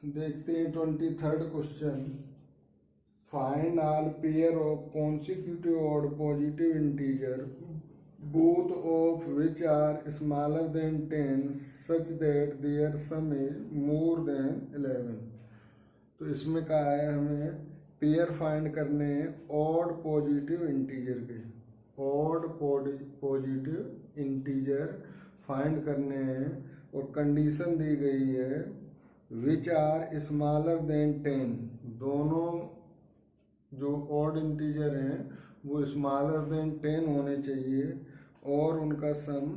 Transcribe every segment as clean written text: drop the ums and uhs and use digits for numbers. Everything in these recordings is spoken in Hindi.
देखते हैं 23rd question. Find all pair of consecutive और positive integer both of which are smaller than 10 such that their sum is more than 11। तो इसमें कहा है हमें पेयर फाइंड करने हैं ऑड पॉजिटिव इंटीजर के। ऑड पॉजिटिव इंटीजर फाइंड करने हैं और कंडीशन दी गई है विच आर स्मॉलर देन 10। दोनों जो ऑड इंटीजर हैं वो स्मॉलर देन 10 होने चाहिए और उनका सम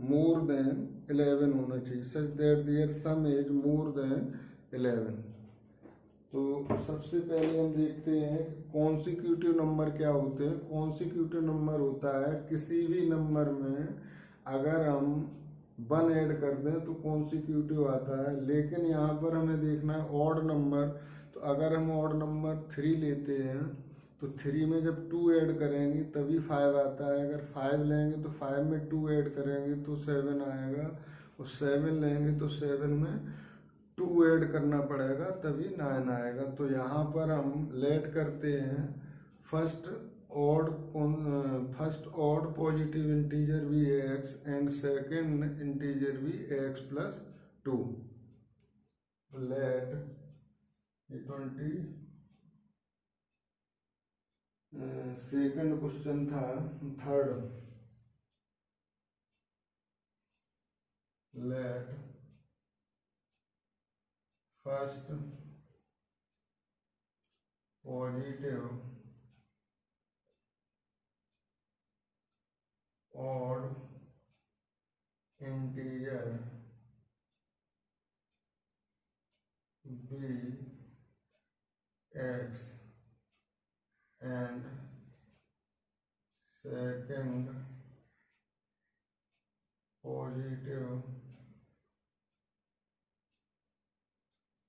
मोर देन 11 होना चाहिए, such that their sum is more than 11। तो सबसे पहले हम देखते हैं कॉन्सिक्यूटिव नंबर क्या होते हैं। कॉन्सिक्यूटिव नंबर होता है किसी भी नंबर में अगर हम 1 ऐड कर दें तो कॉन्सिक्यूटिव आता है, लेकिन यहाँ पर हमें देखना है ऑड नंबर। तो अगर हम ऑड नंबर 3 लेते हैं तो 3 में जब 2 ऐड करेंगे तभी 5 आता है। अगर 5 लेंगे तो 5 में 2 ऐड करेंगे तो 7 आएगा, और 7 लेंगे तो 7 में 2 ऐड करना पड़ेगा तभी 9 आएगा। तो यहाँ पर हम लेट करते हैं फर्स्ट ऑड पॉजिटिव इंटीजर भी x एंड सेकेंड इंटीजर भी x plus 2। Let 20 second question था। Third, let first positive odd integer be x and second positive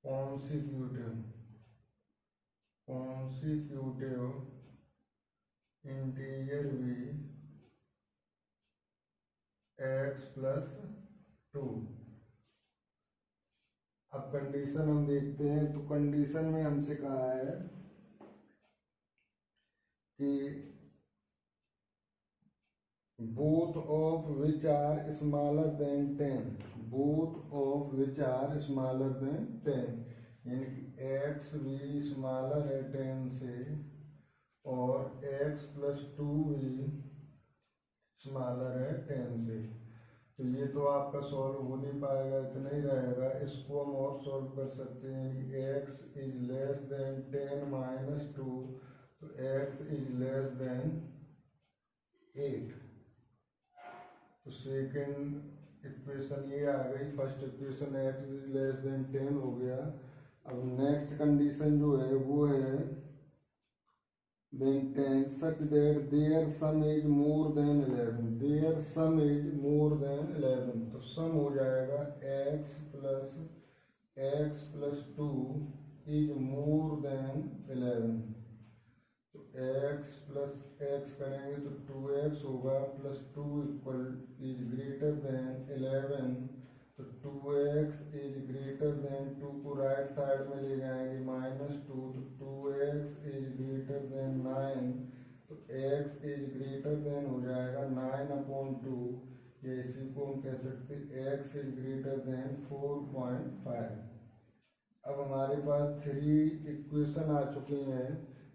consecutive integer भी x प्लस 2। अब कंडीशन हम देखते हैं। तो कंडीशन में हमसे कहा है कि both of which are smaller than 10, both of which are smaller than 10, यानी कि x भी स्मॉलर है 10 से और x प्लस 2 भी स्मॉलर है 10 से। तो ये तो आपका सॉल्व हो नहीं पाएगा, इतना ही रहेगा। इसको हम और सॉल्व कर सकते हैं कि x is less then 10 minus 2, तो x इज लेस देन 8। तो सेकेंड इक्वेशन ये आ गई। First equation x is less then 10 हो गया। अब नेक्स्ट कंडीशन जो है वो है then 10 such that their sum is more than 11, their sum is more than 11। तो सम हो जाएगा x plus 2 is more than 11। तो x प्लस x करेंगे तो 2x होगा, plus 2 equal is greater than 11। तो 2x इज ग्रेटर देन 2 को राइट साइड में ले जाएंगे माइनस 2, तो 2x इज ग्रेटर देन 9। तो x इज ग्रेटर देन हो जाएगा 9/2, या इसी को हम कह सकते हैं x इज ग्रेटर देन 4.5। अब हमारे पास 3 इक्वेशन आ चुकी हैं।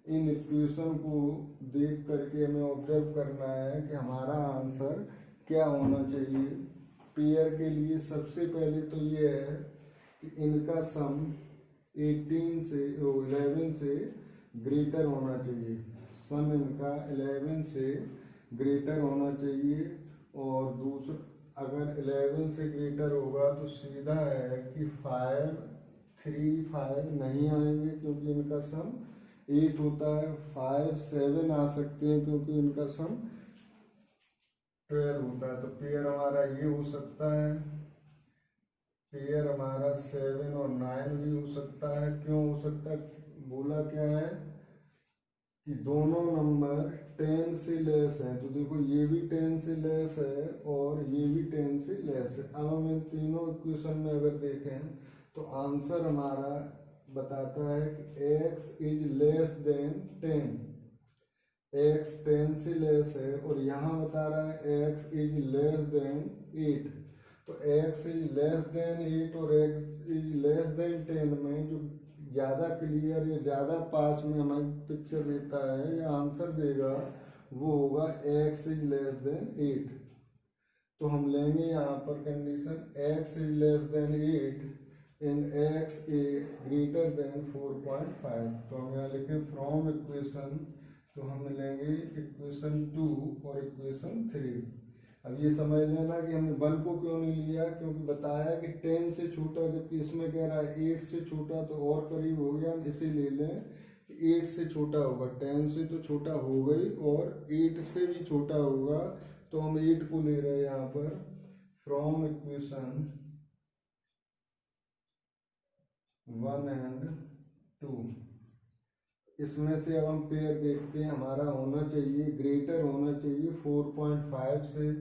इन इक्वेशन को देख करके हमें ऑब्जर्व करना है कि हमारा आंसर क्या होना चाहिए। पेयर के लिए सबसे पहले तो ये है कि इनका सम 11 से ग्रेटर होना चाहिए। सम इनका 11 से ग्रेटर होना चाहिए। और दूसरा अगर 11 से ग्रेटर होगा तो सीधा है कि 5, 3, 5 नहीं आएंगे क्योंकि इनका सम 8 होता है। 5, 7 आ सकते हैं क्योंकि इनका सम 12 होता है। तो पेयर हमारा ये हो सकता है। पेयर हमारा 7 और 9 भी हो सकता है। क्यों हो सकता है? बोला क्या है कि दोनों नंबर 10 से लेस है। तो देखो ये भी 10 से लेस है और ये भी 10 से लेस है। अब हम इन तीनों इक्वेशन में अगर देखें तो आंसर हमारा बताता है कि x is less then 10, x 10 से लेस है, और यहाँ बता रहा है x इज लेस देन 8। तो x इज लेस देन 8 और x इज लेस देन 10 में जो ज़्यादा क्लियर या ज़्यादा पास में हमें पिक्चर देता है या आंसर देगा वो होगा x इज लेस देन 8। तो हम लेंगे यहाँ पर condition x is less then 8 in x A greater than 4.5। तो हम यहाँ लिखें फ्रॉम इक्वेशन, तो हम लेंगे इक्वेशन 2 और इक्वेशन 3। अब ये समझ लेना कि हमने 1 को क्यों नहीं लिया, क्योंकि बताया कि 10 से छोटा, जबकि इसमें कह रहा है 8 से छोटा, तो और करीब हो गया, हम इसे ले लें कि 8 से छोटा होगा। 10 से तो छोटा हो गई और 8 से भी छोटा होगा, तो हम 8 को ले रहे हैं यहाँ पर फ्रॉम इक्वेशन 1 एंड 2। इसमें से अब हम पेयर देखते हैं, हमारा होना चाहिए ग्रेटर होना चाहिए 4.5 से।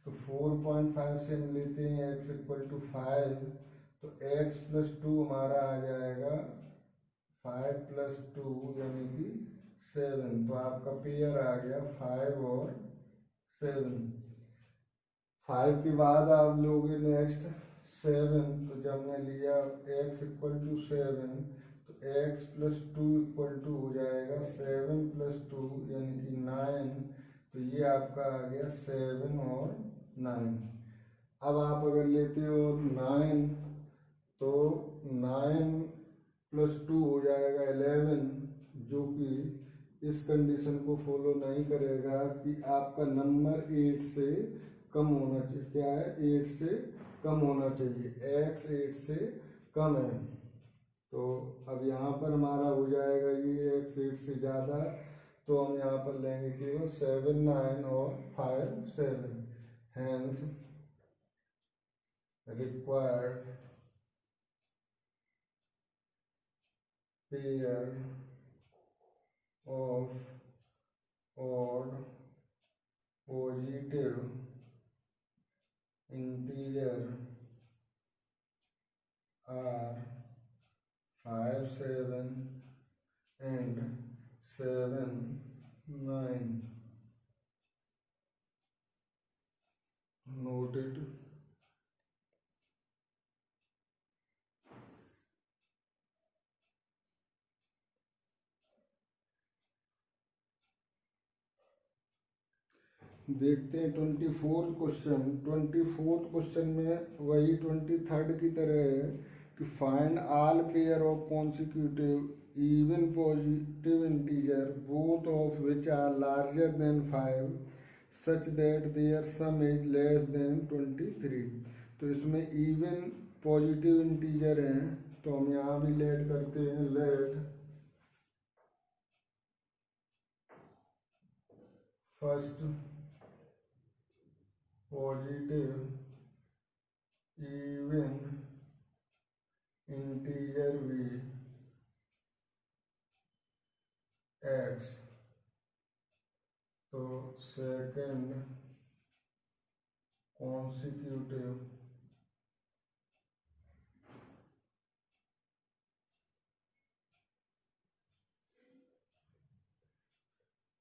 तो 4.5 से हम लेते हैं x इक्वल टू 5, तो x प्लस 2 हमारा आ जाएगा 5 प्लस 2 यानी कि 7। तो आपका पेयर आ गया 5 और 7। 5 के बाद आप लोगे नेक्स्ट 7, तो जब मैं लिया x इक्वल टू 7, तो x प्लस 2 इक्वल टू हो जाएगा 7 प्लस 2 यानी कि 9। तो ये आपका आ गया 7 और 9। अब आप अगर लेते हो 9, तो 9 प्लस 2 हो जाएगा 11, जो कि इस कंडीशन को फॉलो नहीं करेगा कि आपका नंबर 8 से कम होना चाहिए। क्या है? 8 से कम होना चाहिए, x 8 से कम है। तो अब यहाँ पर हमारा हो जाएगा ये x 8 से ज़्यादा, तो हम यहाँ पर लेंगे केवल 7 9 और 5 7। Hence required pair of odd positive integer are 5 7 and 7 9 noted। देखते हैं 24th क्वेश्चन। 24th क्वेश्चन में वही 23rd की तरह है कि find all pair of consecutive even positive integer both of which are larger than 5 such that their sum is less than 23। तो इसमें इवन पॉजिटिव इंटीजर हैं, तो हम यहाँ भी लेट करते हैं, late first positive even integer भी x। तो सेकंड कॉन्सिक्यूटिव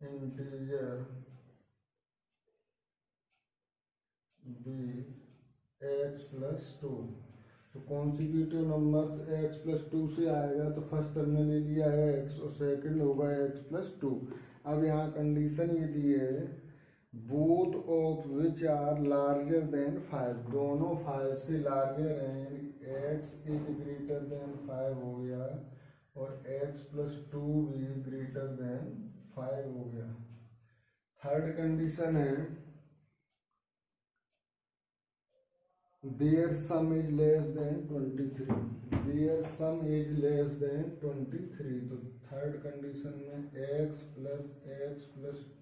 इंटीजर भी x प्लस 2। तो कॉन्सिक्यूटिव नंबर्स x प्लस 2 से आएगा, तो फर्स्ट हमने ले लिया है x और सेकंड होगा x प्लस 2। अब यहाँ कंडीशन ये दी है both of which are larger than 5, दोनों 5 से लार्जर हैं, यानी x इज ग्रेटर देन 5 हो गया और x प्लस 2 भी ग्रेटर देन 5 हो गया। थर्ड कंडीशन है their sum is less than 23, their sum is less than 23। तो थर्ड कंडीशन में x plus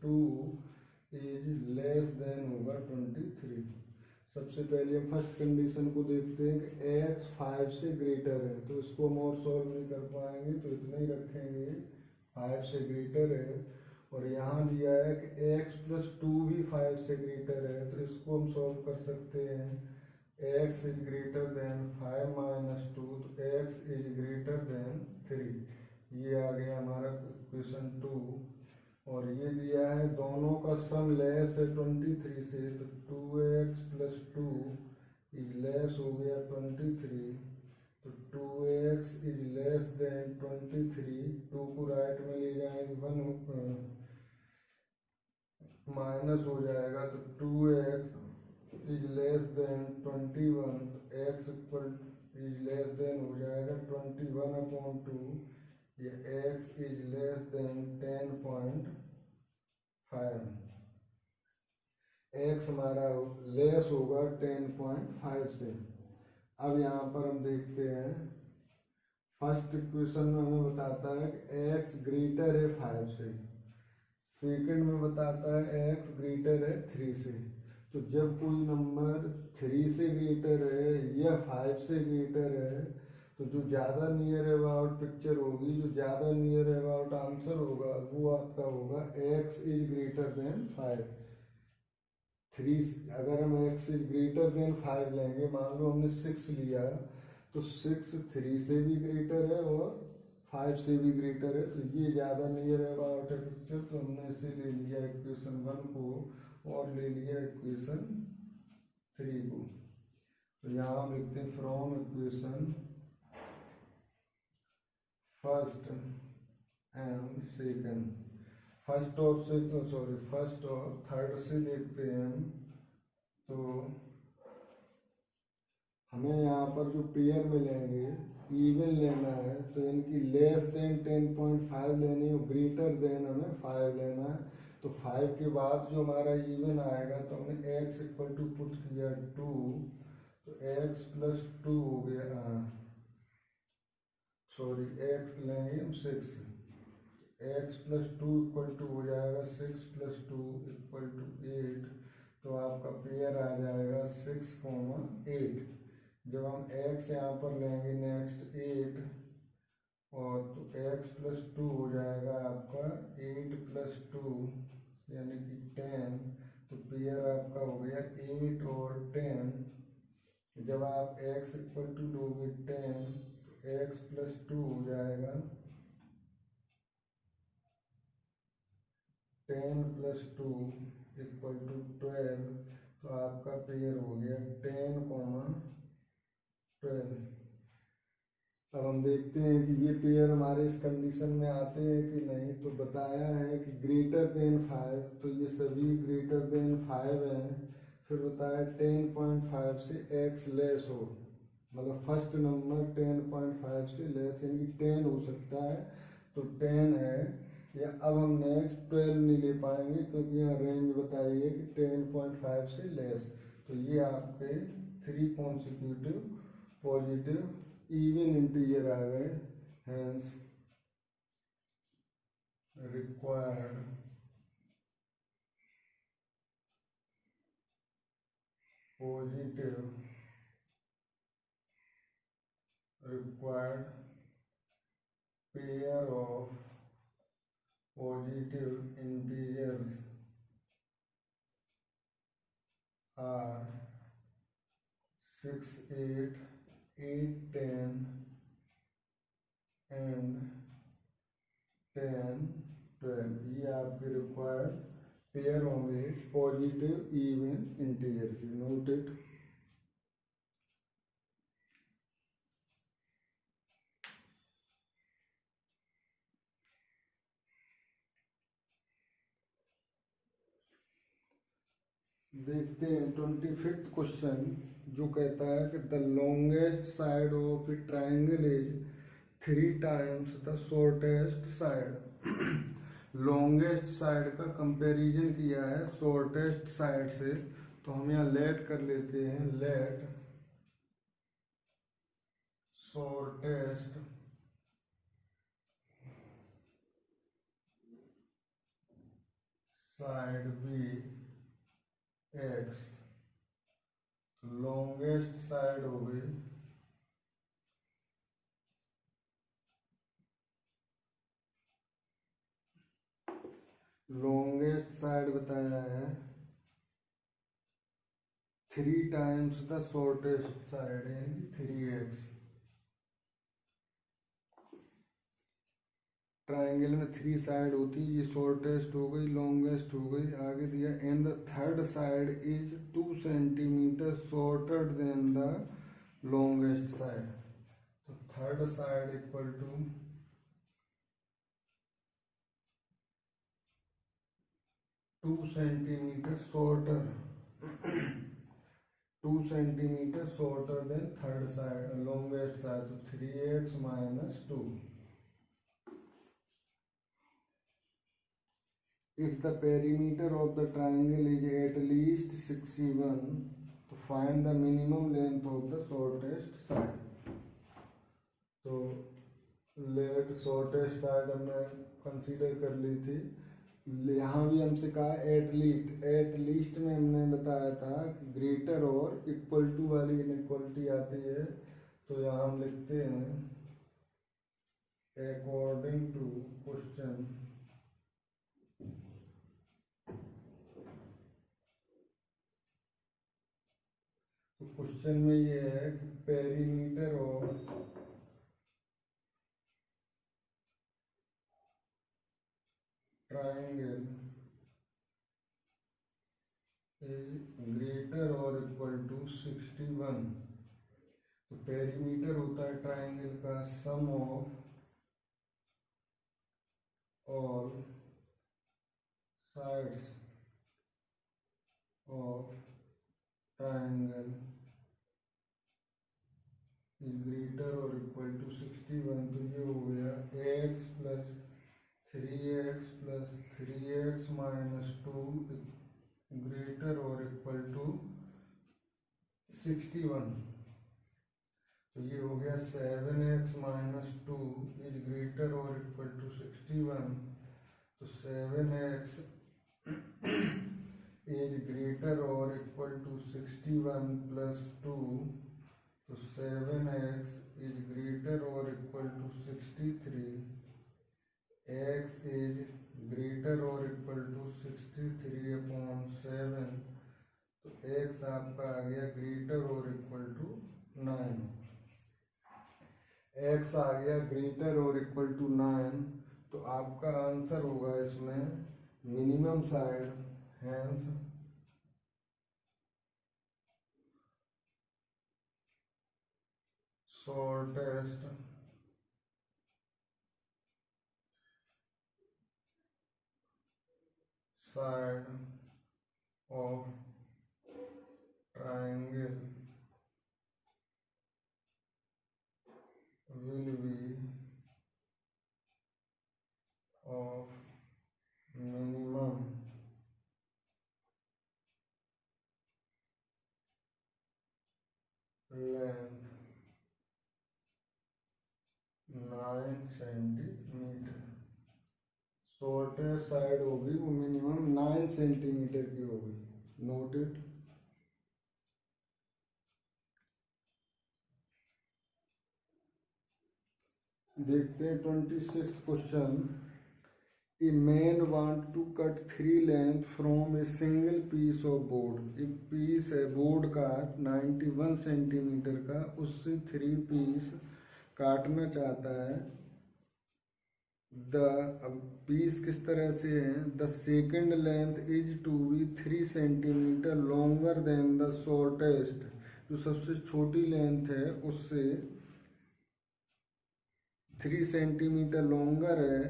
2 is less then होगा 23। सबसे पहले हम फर्स्ट कंडीशन को देखते हैं कि x 5 से ग्रेटर है, तो इसको हम और सॉल्व नहीं कर पाएंगे, तो इतना ही रखेंगे, 5 से ग्रेटर है। और यहाँ दिया है कि x प्लस 2 भी 5 से ग्रेटर है, तो इसको हम सॉल्व कर सकते हैं। x is greater than 5 minus 2, तो x इज ग्रेटर देन 3। ये आ गया हमारा क्वेश्चन 2। और ये दिया है दोनों का सम लेस है 23 से, तो 2x प्लस 2 इज लेस हो गया 23, तो 2x इज लेस देन 23। 2 को राइट में ले जाएंगे 1 माइनस हो जाएगा, तो 2x इज लेस देन 21, तो x equal is less then हो जाएगा 21/2, ये x is less then 10.5। x हमारा लेस होगा 10.5 से। अब यहाँ पर हम देखते हैं फर्स्ट इक्वेशन में हमें बताता है कि x ग्रेटर है 5 से, सेकंड में बताता है x ग्रेटर है 3 से। तो जब कोई नंबर 3 से ग्रेटर है या 5 से ग्रेटर है, तो जो ज़्यादा नियर अबाउट पिक्चर होगी, जो ज़्यादा नियर अबाउट आंसर होगा, वो आपका होगा x इज ग्रेटर देन 5। 3 अगर हम x इज ग्रेटर देन 5 लेंगे, मान लो हमने 6 लिया, तो 6 3 से भी ग्रेटर है और 5 से भी ग्रेटर है, तो ये ज़्यादा नियर अबाउट है पिक्चर, तो हमने इसे ले लिया इक्वेशन 1 को और ले लिया इक्वेशन 3 को। तो यहाँ हम लिखते हैं from equation first and second, first और थर्ड से देखते हैं हम। तो हमें यहाँ पर जो पेयर मिलेंगे इवन लेना है, तो इनकी लेस देन 10.5 लेनी है, ग्रेटर देन हमें 5 लेना है। तो 5 के बाद जो हमारा इवन आएगा, तो हमने x इक्वल टू पुट किया 2, तो x प्लस 2 हो गया, सॉरी x लेंगे हम 6, x प्लस 2 इक्वल टू हो जाएगा 6 प्लस 2 इक्वल टू 8, तो आपका पेयर आ जाएगा 6,8। जब हम x यहाँ पर लेंगे नेक्स्ट 8, और तो x प्लस 2 हो जाएगा आपका 8 प्लस 2 यानी कि 10, तो पेयर आपका हो गया 8 और 10। जब आप x इक्वल टू दोगे 10, तो x प्लस 2 हो जाएगा 10 प्लस 2 इक्वल टू 12, तो आपका पेयर हो गया 10, 12। अब हम देखते हैं कि ये पेयर हमारे इस कंडीशन में आते हैं कि नहीं। तो बताया है कि ग्रेटर देन 5, तो ये सभी ग्रेटर देन 5 हैं। फिर बताया 10.5 से x लेस हो, मतलब फर्स्ट नंबर 10.5 से लेस, यानी 10 हो सकता है, तो 10 है। या अब हम नेक्स्ट 12 नहीं ले पाएंगे क्योंकि यहाँ रेंज बताई है कि 10.5 से लेस। तो ये आपके 3 कॉन्सिक्यूटिव पॉजिटिव इवन इंटीजर आ गए, hence required positive required pair of positive integers are 6, 8, 8, 10 and 10, 12। ये आपके रिक्वायर्ड पेयर होंगे पॉजिटिव इवन इंटीजर की। नोटेड। देखते हैं 25th क्वेश्चन, जो कहता है कि the longest side of A triangle is 3 times the shortest side. Longest side का कंपैरिजन किया है शॉर्टेस्ट साइड से। तो हम यहाँ लेट कर लेते हैं, let shortest side be x, longest side हो गई लॉन्गेस्ट साइड बताया है 3 times the shortest side यानी 3x। ट्राइंगल में 3 साइड होती है, ये शॉर्टेस्ट हो गई, लॉन्गेस्ट हो गई। आगे दिया and the third side is 2 centimetre shorter than the longest side. तो third side equal to 2 centimetre shorter 2 centimetre shorter than third side longest side. तो 3x minus 2। If the perimeter of the triangle is at least 61, तो find the minimum length of the shortest side। तो लेट शॉर्टेस्ट साइड हमने कंसीडर कर ली थी। यहाँ भी हमसे कहा एट लीस्ट में हमने बताया था ग्रेटर और इक्वल टू वाली इनइक्वलिटी आती है। तो यहाँ हम लिखते हैं अकॉर्डिंग टू क्वेश्चन तो क्वेश्चन में ये है कि पेरीमीटर और ट्राइंगल इज ग्रेटर और इक्वल टू 61। तो पेरीमीटर होता है ट्राइंगल का sum of all sides of triangle is greater और इक्वल टू 61। तो ये हो गया x plus 3x plus 3x minus 2 greater और इक्वल टू 61। तो ये हो गया 7x माइनस 2 इज ग्रेटर और इक्वल टू 61। तो 7x इज ग्रेटर और इक्वल टू 61 प्लस 2। तो 7x इज ग्रेटर और equal to 63। x is greater और इक्वल टू 63 अपॉन 7। तो x आपका आ गया ग्रेटर और इक्वल टू 9। x आ गया ग्रेटर और इक्वल टू 9। तो आपका आंसर होगा इसमें minimum side, hence shortest side of triangle will be of minimum length 9 centimetre. Shortest side होगी वो मिनिमम 9 सेंटीमीटर की होगी। नोटेड। देखते हैं 26th question. A man want to cut 3 length from a single piece of board. एक पीस है बोर्ड का 91 सेंटीमीटर का, उससे 3 पीस काटना चाहता है। अब पीस किस तरह से है, the second length is to be 3 centimetre longer than the shortest. जो सबसे छोटी लेंथ है उससे 3 सेंटीमीटर लॉन्गर है।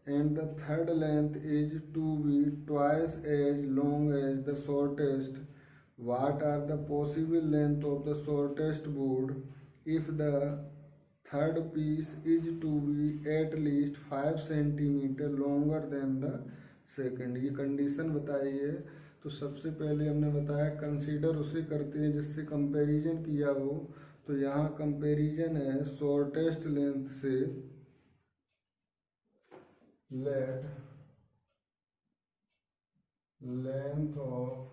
And the third length is to be twice as long as the shortest. What are the possible length of the shortest board if the third piece is to be at least 5 centimetre longer than the second. ये कंडीशन बताई है। तो सबसे पहले हमने बताया कंसीडर उसे करते हैं जिससे कंपैरिजन किया हो। तो यहाँ कंपैरिजन है शॉर्टेस्ट लेंथ से। Let length of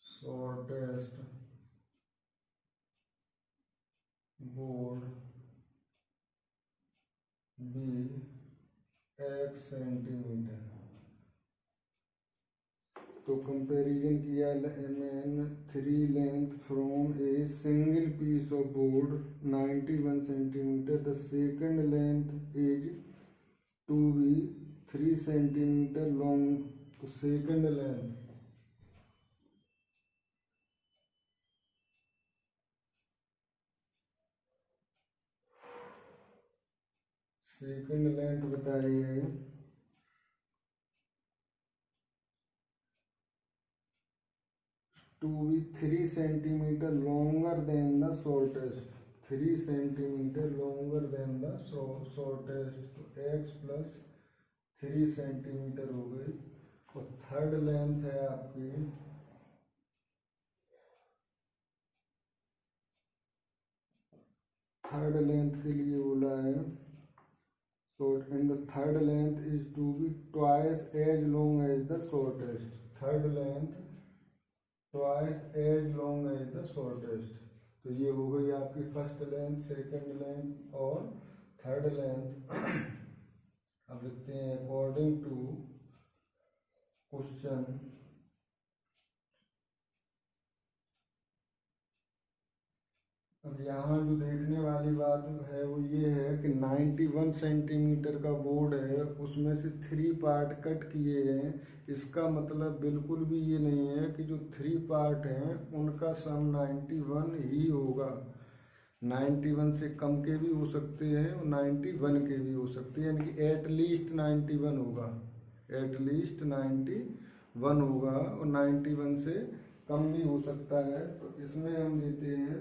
shortest board be x centimetre. तो कंपैरिजन किया मैन 3 length from a single piece of board 91 centimetre, the second length is to be 3 centimetre long. तो सेकंड लेंथ बताइए। To be 3 centimetre longer than the shortest, 3 centimetre longer than the shortest. तो x प्लस 3 सेंटीमीटर हो गई। और थर्ड लेंथ है आपकी थर्ड लेंथ के लिए बोला है short and the third length is to be twice as long as the shortest, third length twice as long as the shortest। तो ये हो गई आपकी फर्स्ट लेंथ, सेकंड लेंथ और थर्ड लेंथ। अब लिखते हैं अकॉर्डिंग टू क्वेश्चन अब यहाँ जो देखने वाली बात है वो ये है कि 91 सेंटीमीटर का बोर्ड है, उसमें से 3 पार्ट कट किए हैं। इसका मतलब बिल्कुल भी ये नहीं है कि जो 3 पार्ट हैं उनका सम 91 ही होगा। 91 से कम के भी हो सकते हैं और 91 के भी हो सकते हैं, यानी कि एटलीस्ट 91 होगा, एटलीस्ट 91 होगा और 91 से कम भी हो सकता है। तो इसमें हम लेते हैं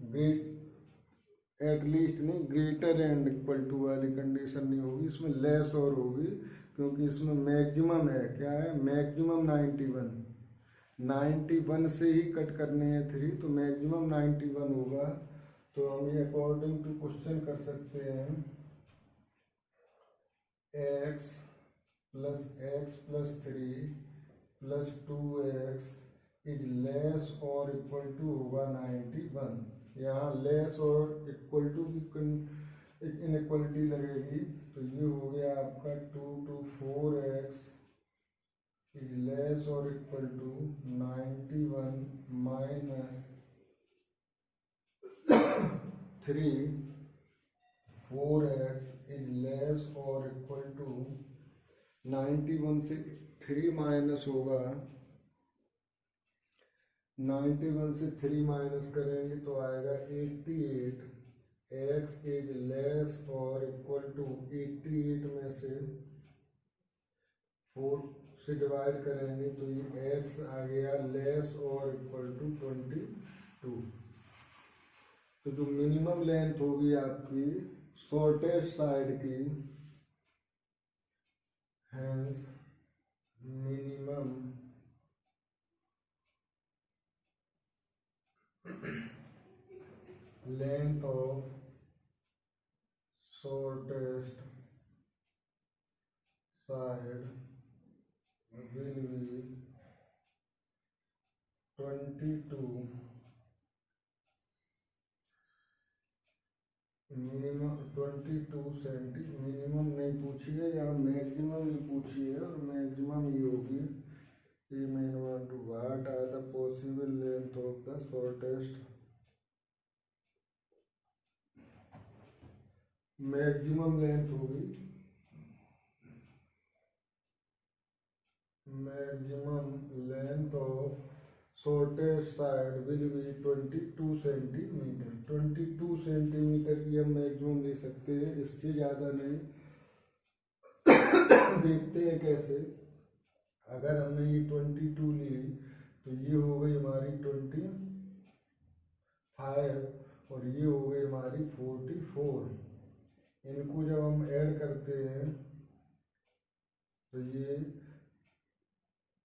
ग्रेट एटलीस्ट नहीं, ग्रेटर एंड इक्वल टू वाली कंडीशन नहीं होगी, इसमें लेस और होगी, क्योंकि इसमें मैक्सिमम है। क्या है? मैक्सिमम 91 से ही कट करने हैं 3, तो मैक्सिमम 91 होगा। तो हम ये अकॉर्डिंग टू क्वेश्चन कर सकते हैं x plus 3 plus 2x is less और इक्वल टू होगा 91। यहाँ लेस और इक्वल टू की इनइक्वलिटी लगेगी, तो ये हो गया आपका 2 to 4x इज लेस और equal to 91 minus 3, 4x is less और इक्वल टू 91 से 3 माइनस होगा, 91 से 3 माइनस करेंगे तो आएगा 88। x इज लेस और इक्वल टू 88 में से 4 से डिवाइड करेंगे तो ये x आ गया लेस और इक्वल टू 22। तो जो मिनिमम लेंथ होगी आपकी शॉर्टेस्ट साइड की, hence minimum length of shortest side will be 22, minimum 22 centi, minimum नहीं पूछिए, यहाँ मैक्सिमम ही पूछिए और मैक्सिमम ही होगी। ये मेन one two what are the possible length of the shortest, maximum length होगी, maximum length of shortest side will be 22 centimetre. 22 centimetre की हम मैक्सिमम ले सकते हैं, इससे ज़्यादा नहीं। देखते हैं कैसे। अगर हमने ये 22 ली तो ये हो गई हमारी 25 और ये हो गई हमारी 44। इनको जब हम ऐड करते हैं तो ये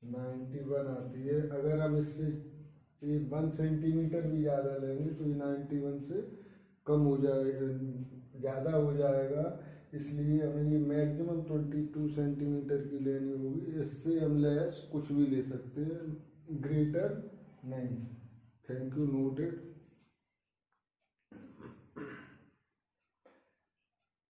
91 आती है। अगर हम इससे 1 सेंटीमीटर भी ज़्यादा लेंगे तो ये 91 से कम हो जाएगा, ज़्यादा हो जाएगा। इसलिए हमें ये मैक्सिमम 22 सेंटीमीटर की लेनी होगी, इससे हम लेस कुछ भी ले सकते हैं, ग्रेटर नहीं। Thank you, noted.